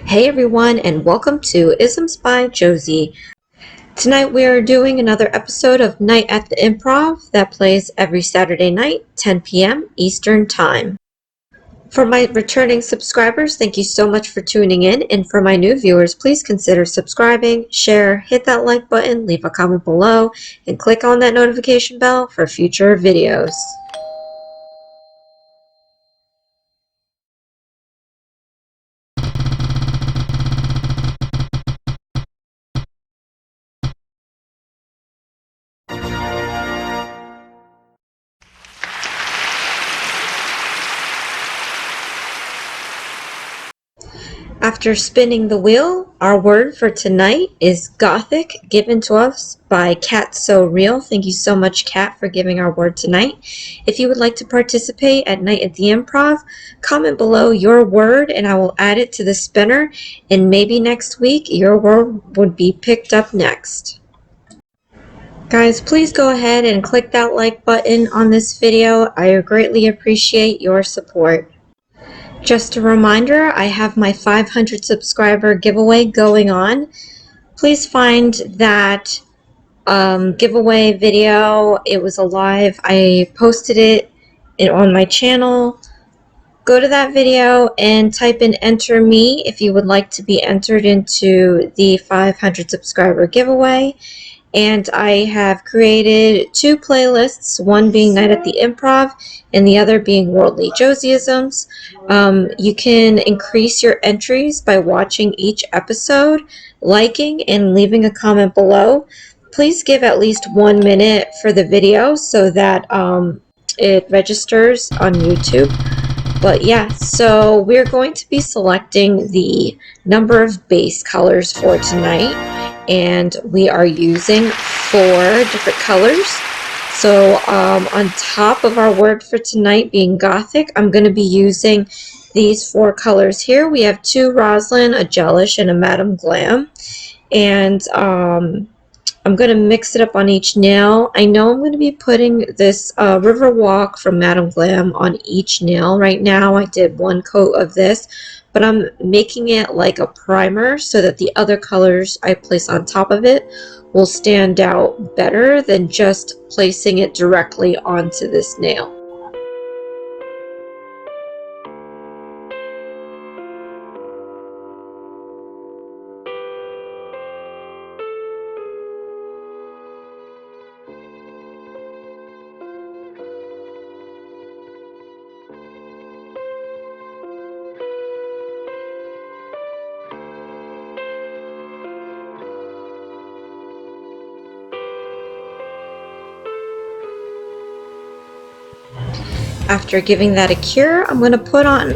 Hey everyone, and welcome to Isms by Josie. Tonight we are doing another episode of Night at the Improv that plays every Saturday night, 10 p.m. Eastern Time. For my returning subscribers, thank you so much for tuning in, and for my new viewers, please consider subscribing, share, hit that like button, leave a comment below, and click on that notification bell for future videos. After spinning the wheel, our word for tonight is Gothic, given to us by Cat So Real. Thank you so much, Cat, for giving our word tonight. If you would like to participate at Night at the Improv, comment below your word and I will add it to the spinner, and maybe next week your word would be picked up next. Guys, please go ahead and click that like button on this video. I greatly appreciate your support. Just a reminder, I have my 500 subscriber giveaway going on. Please find that giveaway video. It was alive. I posted it on my channel. Go to that video and type in enter me if you would like to be entered into the 500 subscriber giveaway. And I have created two playlists, one being Night at the Improv and the other being Worldly Josieisms. You can increase your entries by watching each episode, liking, and leaving a comment below. Please give at least 1 minute for the video so that it registers on YouTube. But yeah, so we're going to be selecting the number of base colors for tonight, and we are using 4 different colors. So on top of our word for tonight being Gothic, I'm going to be using these 4 colors here. We have 2 Rosalind, a Gelish, and a Madam Glam. And I'm going to mix it up on each nail. I know I'm going to be putting this Riverwalk from Madam Glam on each nail. Right now I did 1 coat of this, but I'm making it like a primer so that the other colors I place on top of it will stand out better than just placing it directly onto this nail. After giving that a cure, I'm going to put on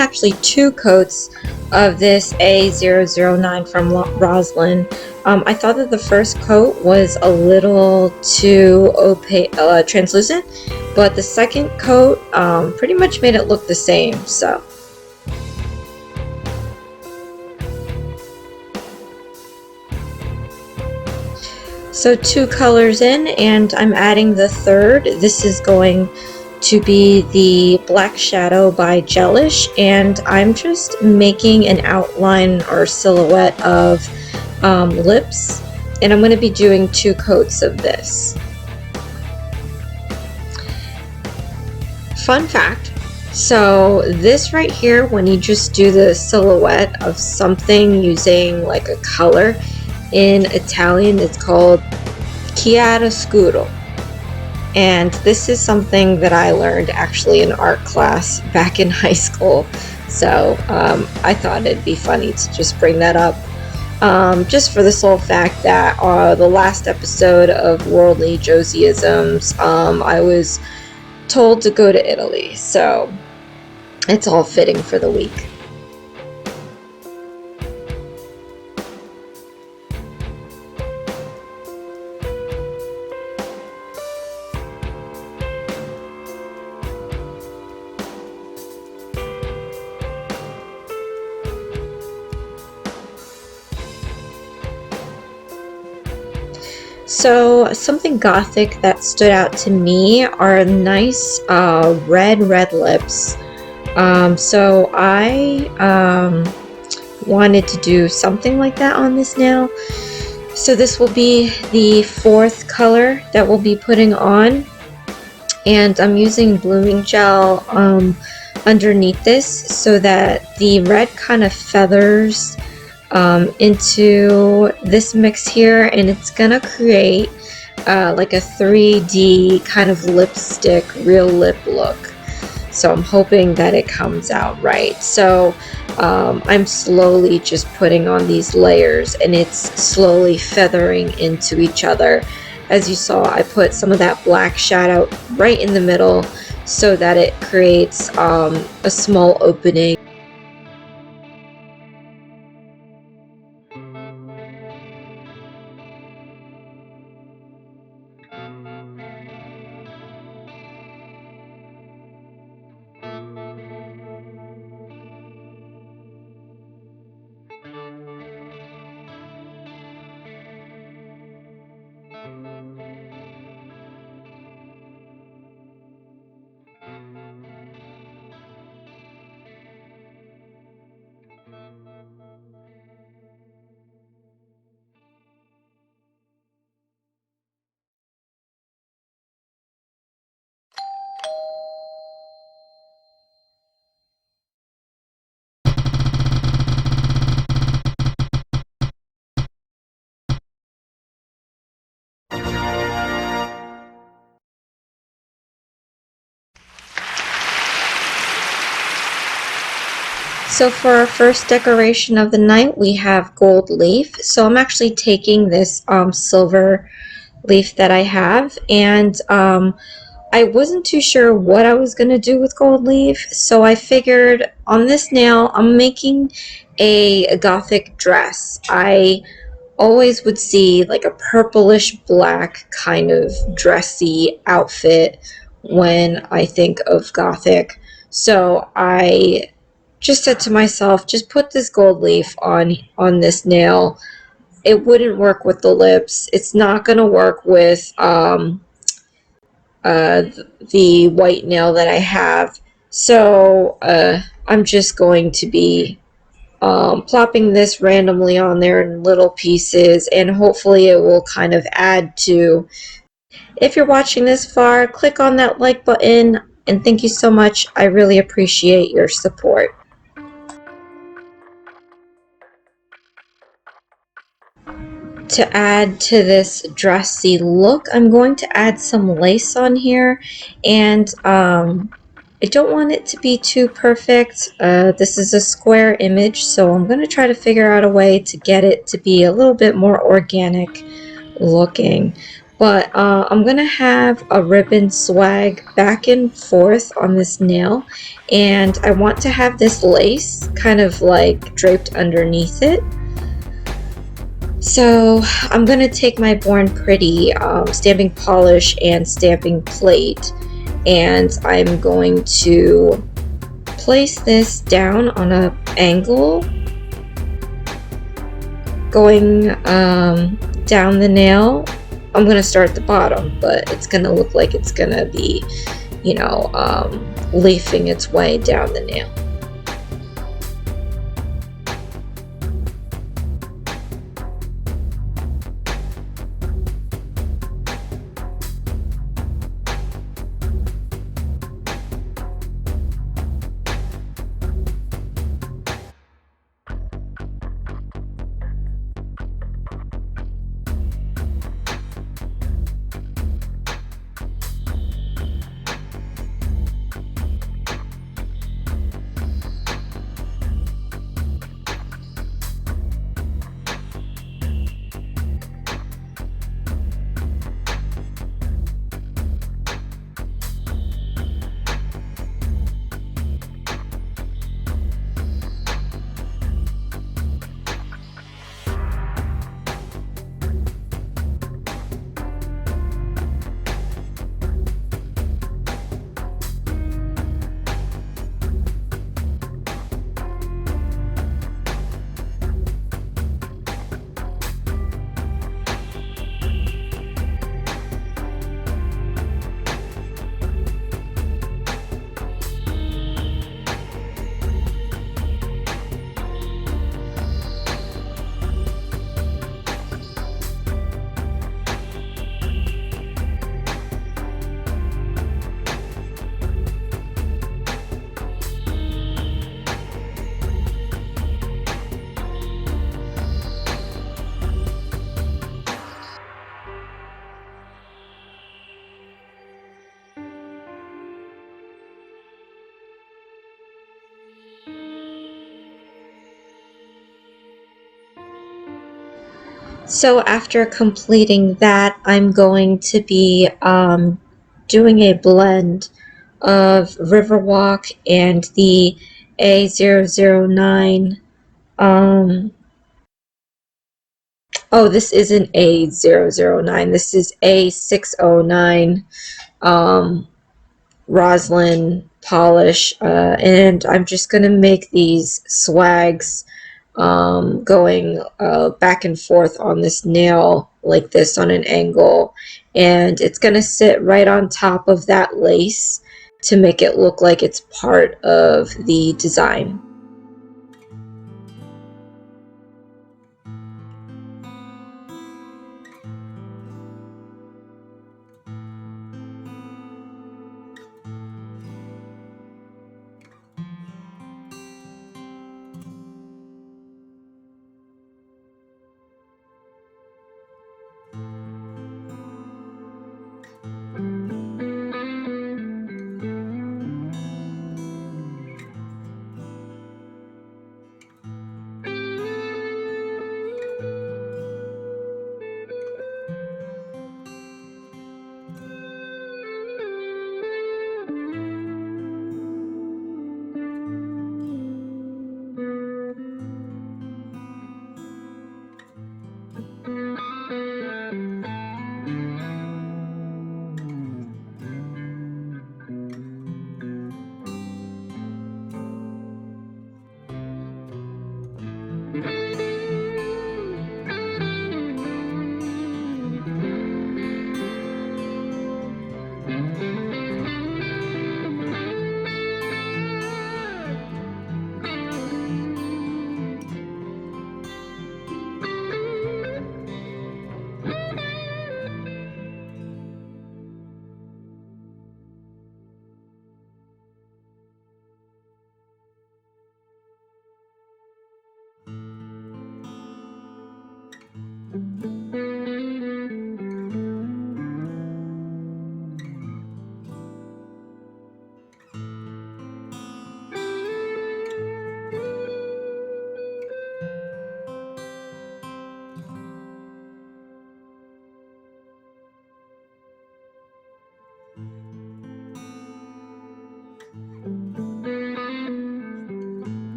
actually 2 coats of this A009 from Rosalind. I thought that the first coat was a little too opaque, translucent, but the second coat pretty much made it look the same. So 2 colors in, and I'm adding the third. This is going to be the Black Shadow by Gelish, and I'm just making an outline or silhouette of lips, and I'm going to be doing 2 coats of this. Fun fact, so this right here, when you just do the silhouette of something using like a color, in Italian it's called chiaroscuro. And this is something that I learned actually in art class back in high school. So I thought it'd be funny to just bring that up. Just for the sole fact that the last episode of Worldly Josieisms, I was told to go to Italy. So it's all fitting for the week. So something Gothic that stood out to me are nice red lips. So I wanted to do something like that on this nail. So this will be the fourth color that we'll be putting on, and I'm using blooming gel underneath this so that the red kind of feathers into this mix here, and it's gonna create like a 3D kind of lipstick, real lip look. So I'm hoping that it comes out right. So I'm slowly just putting on these layers, and it's slowly feathering into each other. As you saw, I put some of that black shadow right in the middle so that it creates a small opening. So for our first decoration of the night, we have gold leaf. So I'm actually taking this silver leaf that I have, and I wasn't too sure what I was going to do with gold leaf, so I figured on this nail I'm making a Gothic dress. I always would see like a purplish black kind of dressy outfit when I think of Gothic. So I just said to myself, just put this gold leaf on this nail. It wouldn't work with the lips. It's not going to work with the white nail that I have. So I'm just going to be plopping this randomly on there in little pieces, and hopefully it will kind of add to. If you're watching this far, click on that like button, and thank you so much. I really appreciate your support. To add to this dressy look, I'm going to add some lace on here, and I don't want it to be too perfect. This is a square image, so I'm going to try to figure out a way to get it to be a little bit more organic looking. But I'm going to have a ribbon swag back and forth on this nail, and I want to have this lace kind of like draped underneath it. So I'm going to take my Born Pretty stamping polish and stamping plate, and I'm going to place this down on an angle going down the nail. I'm going to start at the bottom, but it's going to look like it's going to be, you know, leafing its way down the nail. So after completing that, I'm going to be doing a blend of Riverwalk and the A009. Oh, this isn't A009. This is A609 Rosalind polish. And I'm just going to make these swags going back and forth on this nail like this on an angle, and it's going to sit right on top of that lace to make it look like it's part of the design.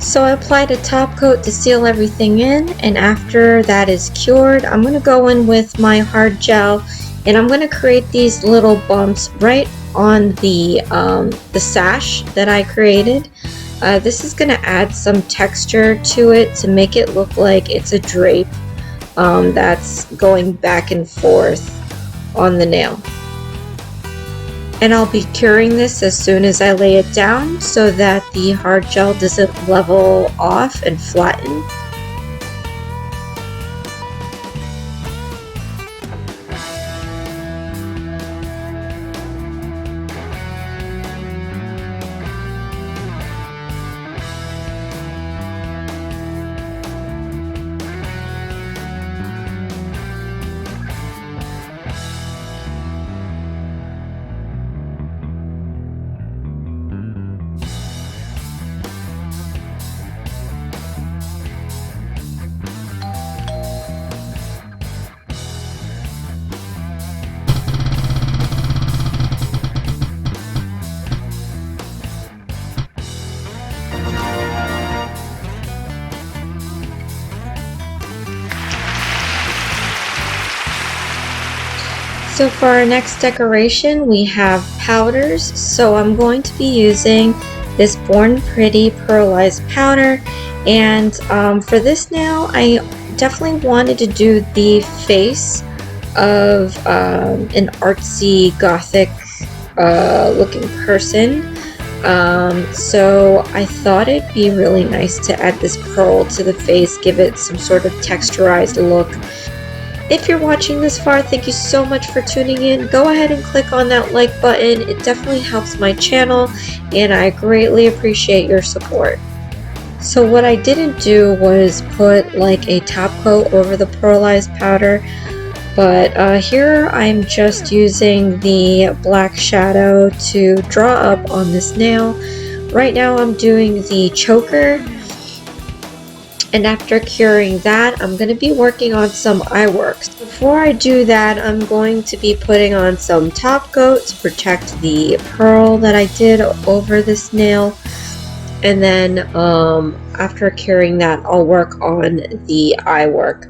So I applied a top coat to seal everything in, and after that is cured, I'm going to go in with my hard gel, and I'm going to create these little bumps right on the sash that I created. This is going to add some texture to it to make it look like it's a drape that's going back and forth on the nail. And I'll be curing this as soon as I lay it down so that the hard gel doesn't level off and flatten. So for our next decoration, we have powders. So I'm going to be using this Born Pretty pearlized powder, and for this nail, I definitely wanted to do the face of an artsy Gothic looking person. So I thought it'd be really nice to add this pearl to the face, give it some sort of texturized look. If you're watching this far, thank you so much for tuning in. Go ahead and click on that like button. It definitely helps my channel, and I greatly appreciate your support. So what I didn't do was put like a top coat over the pearlized powder, but here I'm just using the black shadow to draw up on this nail. Right now I'm doing the choker. And after curing that, I'm going to be working on some eye works. Before I do that, I'm going to be putting on some top coat to protect the pearl that I did over this nail. And then after curing that, I'll work on the eye work.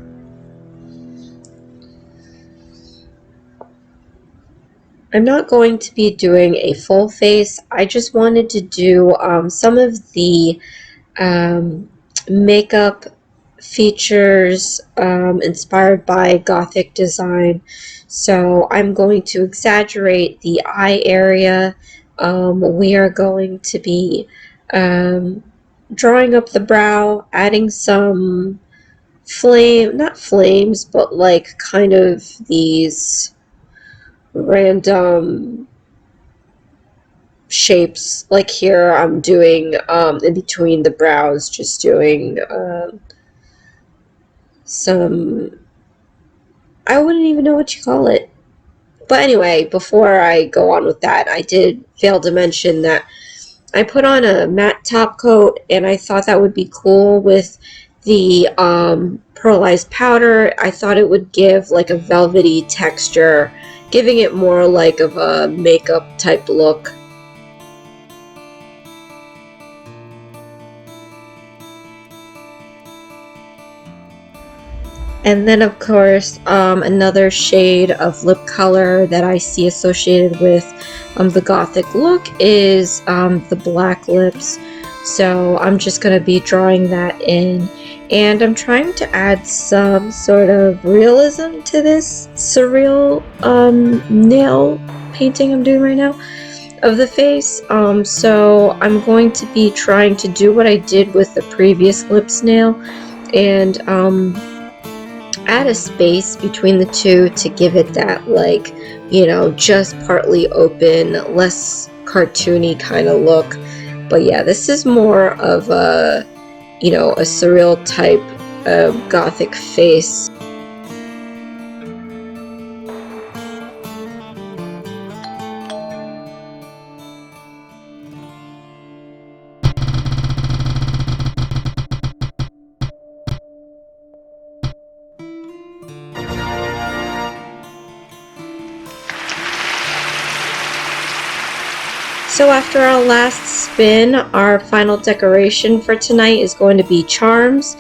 I'm not going to be doing a full face. I just wanted to do some of the makeup features inspired by Gothic design. So I'm going to exaggerate the eye area. We are going to be drawing up the brow, adding some not flames, but like kind of these random shapes. Like here I'm doing in between the brows, just doing some, I wouldn't even know what you call it. But anyway, before I go on with that, I did fail to mention that I put on a matte top coat, and I thought that would be cool with the pearlized powder. I thought it would give like a velvety texture, giving it more like of a makeup type look. And then of course another shade of lip color that I see associated with the Gothic look is the black lips. So I'm just going to be drawing that in, and I'm trying to add some sort of realism to this surreal nail painting I'm doing right now of the face. So I'm going to be trying to do what I did with the previous lips nail, and add a space between the two to give it that, like, you know, just partly open, less cartoony kind of look. But yeah, this is more of a, you know, a surreal type of Gothic face. So after our last spin, our final decoration for tonight is going to be charms.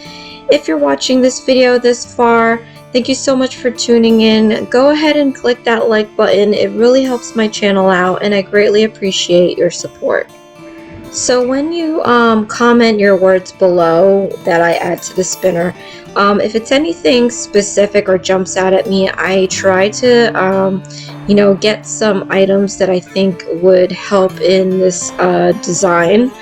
If you're watching this video this far, thank you so much for tuning in. Go ahead and click that like button. It really helps my channel out, and I greatly appreciate your support. So when you comment your words below that I add to the spinner, if it's anything specific or jumps out at me, I try to you know, get some items that I think would help in this design.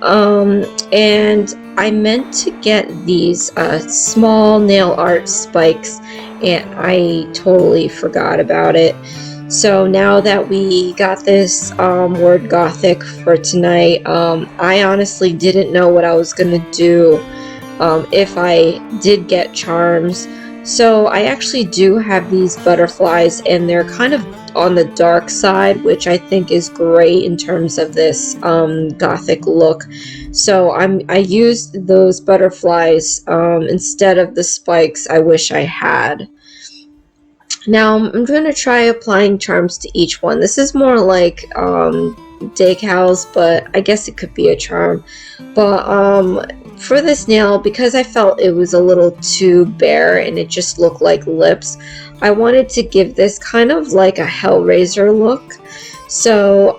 And I meant to get these small nail art spikes, and I totally forgot about it. So now that we got this word Gothic for tonight, I honestly didn't know what I was gonna do if I did get charms. So I actually do have these butterflies, and they're kind of on the dark side, which I think is great in terms of this Gothic look. So I used those butterflies instead of the spikes I wish I had. Now I'm going to try applying charms to each one. This is more like decals, but I guess it could be a charm. But for this nail, because I felt it was a little too bare and it just looked like lips, I wanted to give this kind of like a Hellraiser look. So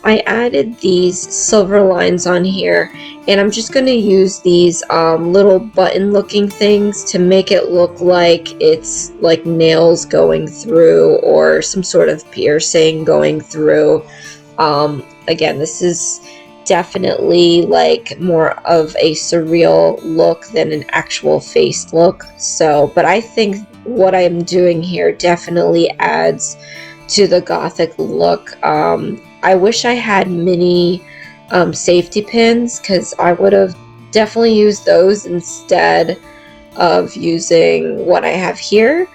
I added these silver lines on here, and I'm just going to use these little button looking things to make it look like it's like nails going through or some sort of piercing going through. Again, this is definitely like more of a surreal look than an actual face look. So, but I think what I'm doing here definitely adds to the Gothic look. I wish I had mini safety pins, because I would have definitely used those instead of using what I have here.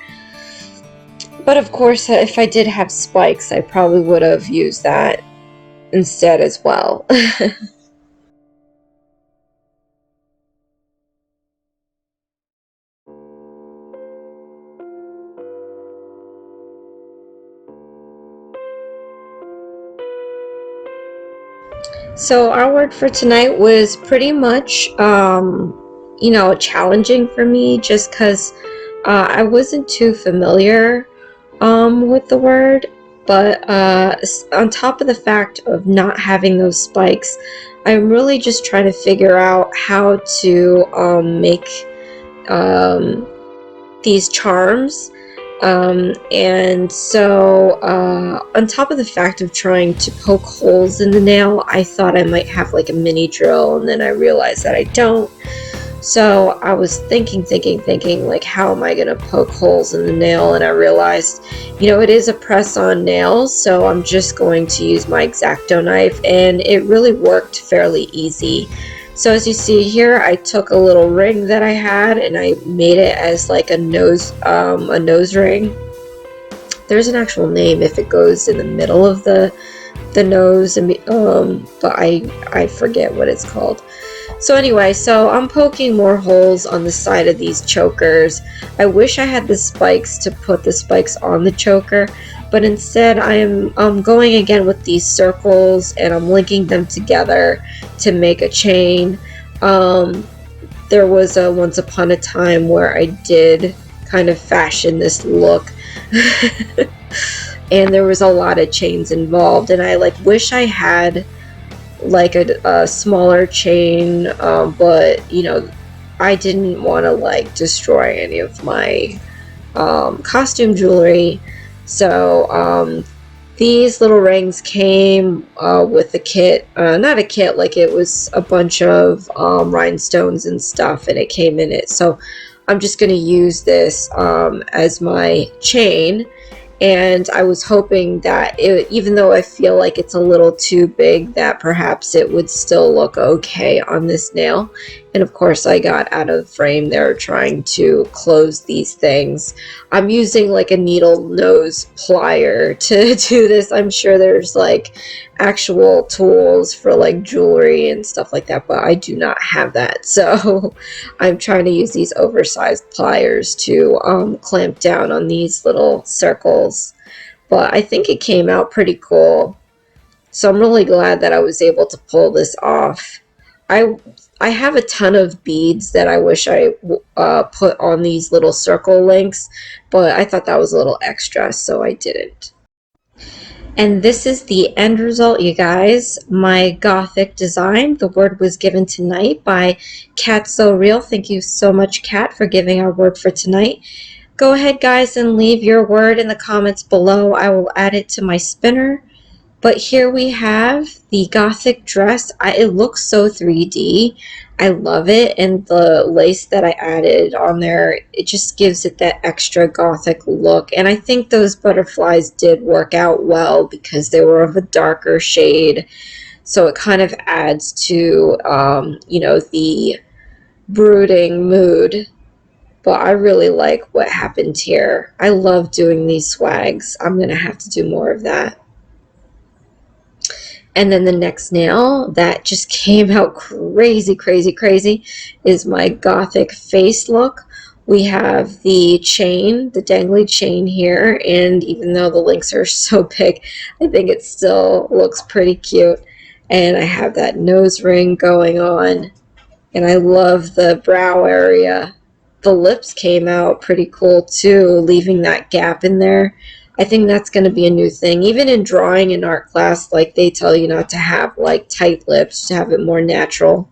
But of course, if I did have spikes, I probably would have used that instead as well. So our word for tonight was pretty much, you know, challenging for me, just because I wasn't too familiar with the word. But on top of the fact of not having those spikes, I'm really just trying to figure out how to make these charms. And so on top of the fact of trying to poke holes in the nail, I thought I might have like a mini drill, and then I realized that I don't. So I was thinking, like, how am I going to poke holes in the nail? And I realized, you know, it is a press-on nail, so I'm just going to use my X-Acto knife, and it really worked fairly easy. So as you see here, I took a little ring that I had, and I made it as like a nose ring. There's an actual name if it goes in the middle of the nose, and but I forget what it's called. So anyway, so I'm poking more holes on the side of these chokers. I wish I had the spikes to put the spikes on the choker, but instead I'm going again with these circles, and I'm linking them together to make a chain. There was a once upon a time where I did kind of fashion this look and there was a lot of chains involved, and I like wish I had like a smaller chain, but you know, I didn't want to like destroy any of my costume jewelry. So these little rings came with a kit, not a kit, like it was a bunch of rhinestones and stuff, and it came in it. So I'm just going to use this as my chain. And I was hoping that even though I feel like it's a little too big, that perhaps it would still look okay on this nail. And of course I got out of frame there trying to close these things. I'm using like a needle nose plier to do this. I'm sure there's like actual tools for like jewelry and stuff like that, but I do not have that. So I'm trying to use these oversized pliers to clamp down on these little circles. But I think it came out pretty cool. So I'm really glad that I was able to pull this off. I have a ton of beads that I wish I put on these little circle links, but I thought that was a little extra, so I didn't. And this is the end result, you guys. My Gothic design. The word was given tonight by Cat So Real. Thank you so much, Cat, for giving our word for tonight. Go ahead, guys, and leave your word in the comments below. I will add it to my spinner. But here we have the Gothic dress. It looks so 3D. I love it. And the lace that I added on there, it just gives it that extra Gothic look. And I think those butterflies did work out well because they were of a darker shade. So it kind of adds to, you know, the brooding mood. But I really like what happened here. I love doing these swags. I'm going to have to do more of that. And then the next nail that just came out crazy, crazy, crazy is my Gothic face look. We have the chain, the dangly chain here, and even though the links are so big, I think it still looks pretty cute. And I have that nose ring going on. And I love the brow area. The lips came out pretty cool too, leaving that gap in there. I think that's going to be a new thing. Even in drawing in art class, like they tell you not to have like tight lips, to have it more natural.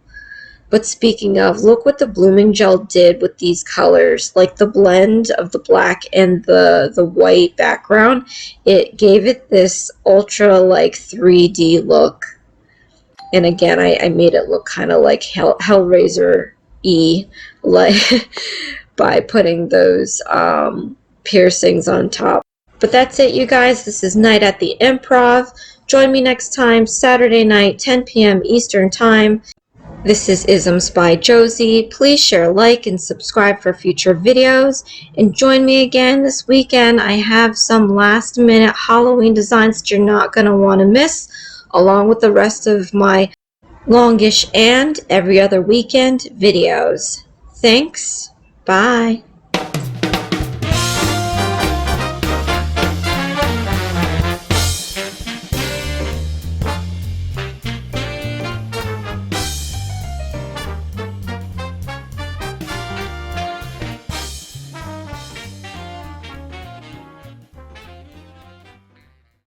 But speaking of, look what the blooming gel did with these colors. Like the blend of the black and the white background, it gave it this ultra like 3D look. And again, I made it look kind of like Hellraiser-y, like by putting those piercings on top. But that's it, you guys. This is Night at the Improv. Join me next time, Saturday night, 10 p.m. Eastern Time. This is Isms by Josie. Please share, like, and subscribe for future videos. And join me again this weekend. I have some last-minute Halloween designs that you're not going to want to miss, along with the rest of my longish and every other weekend videos. Thanks. Bye.